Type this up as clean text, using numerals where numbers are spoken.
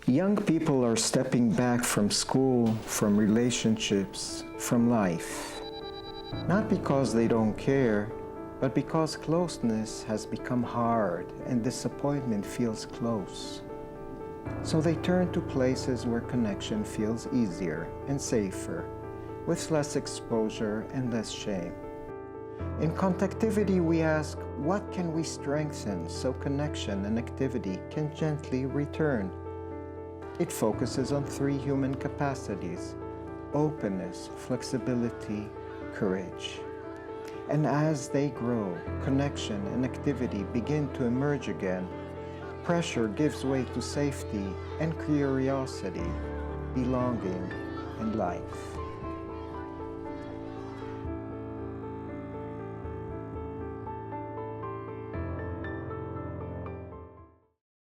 Young people are stepping back from school, from relationships, from life. Not because they don't care, but because closeness has become hard and disappointment feels close. So they turn to places where connection feels easier and safer, with less exposure and less shame. In Contactivity, we ask, what can we strengthen so connection and activity can gently return? It focuses on 3 human capacities: openness, flexibility, courage. And as they grow, connection and activity begin to emerge again. Pressure gives way to safety and curiosity, belonging, and life.